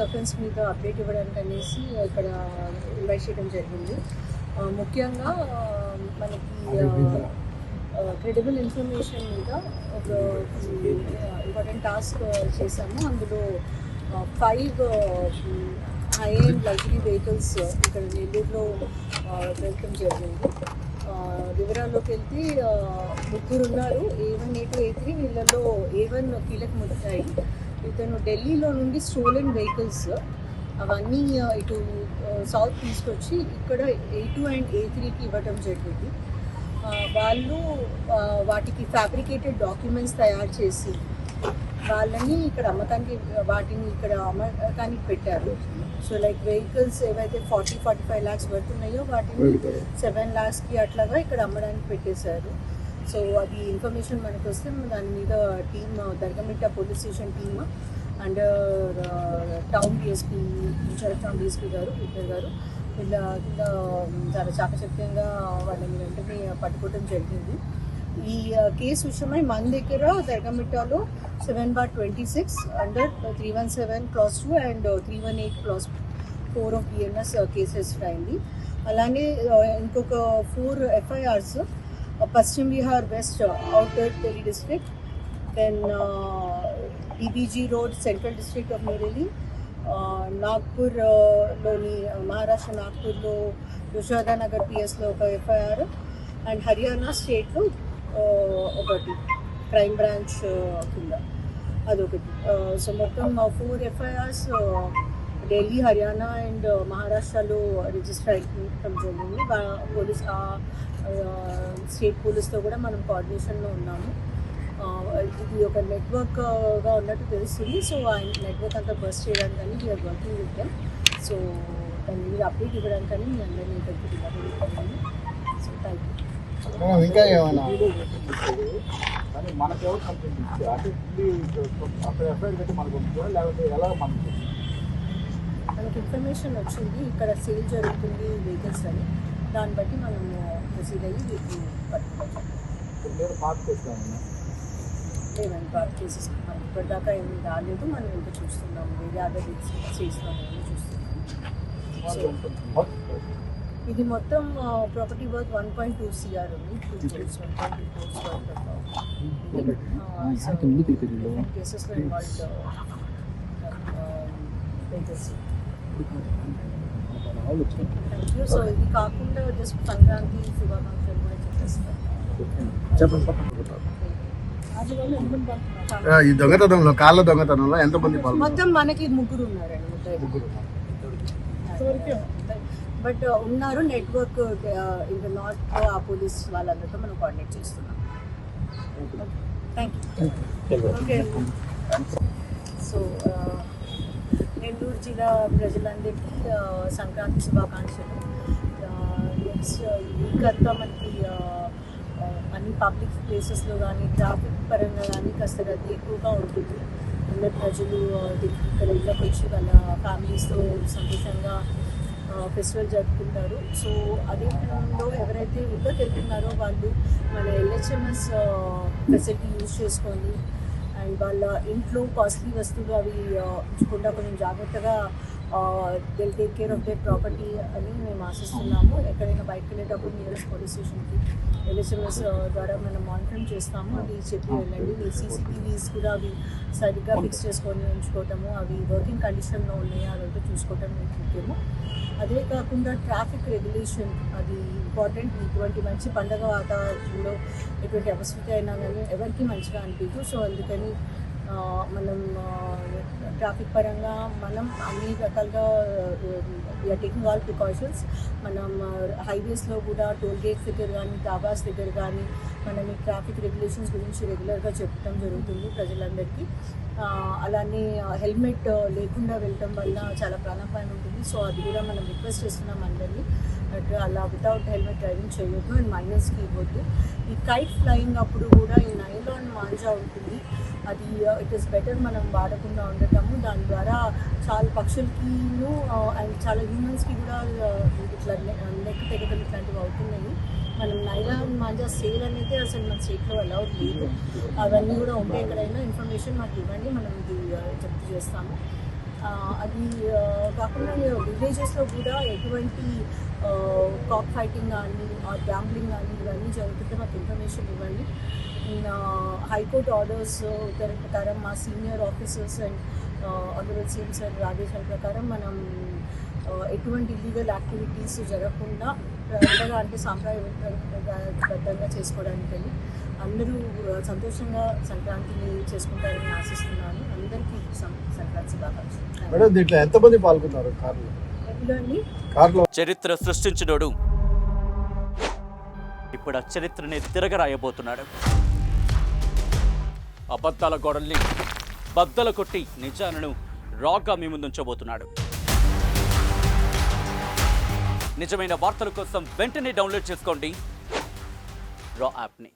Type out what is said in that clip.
Offence మీద update ఇవ్వడానికి అనేసి ఇక్కడ ఇన్వైట్ చేయడం జరిగింది. ముఖ్యంగా మనకి క్రెడిబుల్ ఇన్ఫర్మేషన్ మీద ఒక ఇంపార్టెంట్ టాస్క్ చేశాము. అందులో 5 హై ఎండ్ లగ్జరీ వెహికల్స్ ఇక్కడ నెల్లూరులో వెళ్ళడం జరిగింది. వివరాల్లోకి వెళ్తే 3 ఉన్నారు. A1, A2, A3. వీళ్ళలో A1 కీలక ముద్దాయి. ఇతను ఢిల్లీలో నుండి స్టోలెన్ వెహికల్స్ అవన్నీ ఇటు సౌత్ తీసుకొచ్చి ఇక్కడ A2 అండ్ A3కి ఇవ్వటం జరిగింది. వాళ్ళు వాటికి ఫ్యాబ్రికేటెడ్ డాక్యుమెంట్స్ తయారు చేసి వాళ్ళని ఇక్కడ అమ్మకానికి వాటిని ఇక్కడ అమ్మకానికి పెట్టారు. సో లైక్ వెహికల్స్ ఏవైతే 40-45 lakhs పడుతున్నాయో వాటిని 7 lakhsకి అట్లాగా ఇక్కడ అమ్మడానికి పెట్టేశారు. సో అది ఇన్ఫర్మేషన్ మనకు వస్తే దాని మీద team Dargamitta police station team and town DSP in-charge town DSP గారు పీటర్ గారు వీళ్ళ కింద చాలా చాకచక్యంగా వాళ్ళని వెంటనే పట్టుకోవడం జరిగింది. ఈ కేసు విషయమై మన దగ్గర దర్గమిట్టలో 7/26 under 317 Clause 2 and 318 Clause 4 of BNS cases అయింది. అలానే ఇంకొక 4 FIRs Paschim Vihar west outer Delhi district, then DBG road central district of New Delhi, నాగ్పూర్లోని మహారాష్ట్ర నాగ్పూర్లో యశోదానగర్ PSలో ఒక FIR అండ్ హర్యానా స్టేట్లో ఒకటి క్రైమ్ బ్రాంచ్ కింద అదొకటి. సో మొత్తం 4 FIRs ఢిల్లీ, హర్యానా అండ్ మహారాష్ట్రలో రిజిస్టర్ అయ్యడం జరిగింది. పోలీస్ స్టేట్ పోలీస్తో కూడా మనం కోఆర్డినేషన్లో ఉన్నాము. ఇది ఒక నెట్వర్క్గా ఉన్నట్టు తెలుస్తుంది. సో ఆ నెట్వర్క్ అంతా బస్ట్ చేయడానికని we are working with them. So దాన్ని మీరు అప్డేట్ ఇవ్వడానికని మీ అందరినీ ఇక్కడికి ఇవ్వగలుగుతాను. So thank you. ఇంకా ఏమైనా మనకి ఇన్ఫర్మేషన్ వచ్చింది ఇక్కడ సేల్ జరుగుతుంది వెహికల్స్ అని. దాన్ని బట్టి మనం ప్రొసీడ్ అయ్యి వీటిని పట్టుకుంటాం. లేదండి, పార్క్ కేసెస్ మనకి ఇప్పటిదాకా ఏమి రాలేదు. మనం ఇంకా చూస్తున్నాము, వేరే అదర్ స్టేట్స్లో చూస్తున్నాము. ఇది మొత్తం ప్రాపర్టీ వర్త్ 1.2 CR ఉంది. 2 crores, 1.2 crores వర్త్ ఆఫ్ కేసెస్లో involved vehicles. Thank you. So ఇది కాకుండా జస్ట్ సంక్రాంతి శుభాకాంక్షలు కూడా చెప్పేస్తాను. ఈ దొంగతనంలో కాళ్ళ దొంగతనంలో ఎంతమంది మొత్తం మనకి 3 ఉన్నారండి. బట్ ఉన్నారు నెట్వర్క్ ఇంకా నార్త్ ఆ పోలీస్ వాళ్ళందరితో మనం కోఆర్డినేట్ చేస్తున్నాం. Thank you. Okay. So Nellore జిల్లా ప్రజలందరికీ సంక్రాంతి శుభాకాంక్షలు. నెక్స్ట్ వీక్ అంతా మనకి అన్ని పబ్లిక్ ప్లేసెస్లో కానీ ట్రాఫిక్ పరంగా కానీ కాస్త రద్దీ ఎక్కువగా ఉంటుంది. అందరు ప్రజలు ఇక్కడ ఇళ్ళకి వచ్చి వాళ్ళ ఫ్యామిలీస్తో సంతోషంగా ఫెస్టివల్ జరుపుకుంటారు. సో అదే టైంలో ఎవరైతే ఊళ్ళోకి వెళ్తున్నారో వాళ్ళు మన LHMS ఫెసిలిటీ యూజ్ చేసుకొని అండ్ వాళ్ళ ఇంట్లో కాస్ట్లీ వస్తువులు అవి ఉంచకుండా కొంచెం జాగ్రత్తగా they'll take care of their property అని మేము ఆశిస్తున్నాము. ఎక్కడైనా బయటకు వెళ్ళేటప్పుడు నియరెస్ట్ పోలీస్ స్టేషన్కి LHMS ద్వారా మనం మానిటరింగ్ చేస్తాము. అది చెప్పి వెళ్ళండి. మీ CCTVs కూడా అవి సరిగ్గా ఫిక్స్ చేసుకొని ఉంచుకోవటము, అవి వర్కింగ్ కండిషన్లో ఉన్నాయా అదంతా చూసుకోవటం ముఖ్యము. అదే కాకుండా ట్రాఫిక్ రెగ్యులేషన్ అది ఇంపార్టెంట్. ఇటువంటి మంచి పండుగ వాతావరణంలో ఎటువంటి అవసరం అయినా కానీ ఎవరికి మంచిగా అనిపించదు. సో అందుకని మనం ట్రాఫిక్ పరంగా మనం అన్ని రకాలుగా వీఆర్ టేకింగ్ ఆల్ ప్రికాషన్స్. మనం హైవేస్లో కూడా టోల్ గేట్స్ దగ్గర కానీ డాబాస్ దగ్గర కానీ మనం ఈ ట్రాఫిక్ రెగ్యులేషన్స్ గురించి రెగ్యులర్గా చెప్పడం జరుగుతుంది ప్రజలందరికీ. అలానే హెల్మెట్ లేకుండా వెళ్ళటం వల్ల చాలా ప్రాణాపాయం ఉంటుంది. సో అది కూడా మనం రిక్వెస్ట్ చేస్తున్నాం అందరినీ, అలా వితౌట్ హెల్మెట్ డ్రైవింగ్ చేయొద్దు అండ్ మైనర్స్కి ఇవ్వద్దు. ఈ కైట్ ఫ్లయింగ్ అప్పుడు కూడా ఈ నైలాన్ మాంజా ఉంటుంది, అది ఇట్ ఈస్ బెటర్ మనం వాడకుండా ఉండటము. దాని ద్వారా చాలా పక్షులకిను అండ్ చాలా హ్యూమన్స్కి కూడా ఇట్లా నెక్ తెగటం ఇట్లాంటివి అవుతున్నాయి. మనం నైలాన్ మాంజా సేల్ అనేది అసలు మన స్టేట్లో అలౌడ్ లేదు. అవన్నీ కూడా ఉంటే ఎక్కడైనా ఇన్ఫర్మేషన్ మాకు ఇవ్వండి, మనం ఇది జప్తు చేస్తాము. అది కాకుండా విలేజెస్లో కూడా ఎటువంటి కాక్ ఫైటింగ్ కానీ గ్యాంబ్లింగ్ కానీ ఇవన్నీ జరుగుతుంటే మాకు ఇన్ఫర్మేషన్ ఇవ్వండి. హైకోర్టు ఆర్డర్స్ ప్రకారం మా senior officers and honourable CM sir ఆదేశాల ప్రకారం మనం ఎటువంటి ఇల్లీగల్ యాక్టివిటీస్ జరగకుండా పండగ అంటే సాంప్రదాయబద్ధంగా చేసుకోవడానికి అందరూ సంతోషంగా సంక్రాంతిని చేసుకుంటారని ఆశిస్తున్నాను. అందరికీ సంక్రాంతి శుభాకాంక్షలు. మేడం దీంట్లో ఎంతమంది పాల్గొన్నారు కార్లో? చరిత్ర సృష్టించినోడు ఇప్పుడు ఆ చరిత్రని తిరగరాయబోతున్నాడు. అబద్ధాల గోడల్ని బద్దలు కొట్టి నిజాలను రాగా మీ ముందుంచబోతున్నాడు. నిజమైన వార్తల కోసం వెంటనే డౌన్లోడ్ చేసుకోండి రా యాప్ని.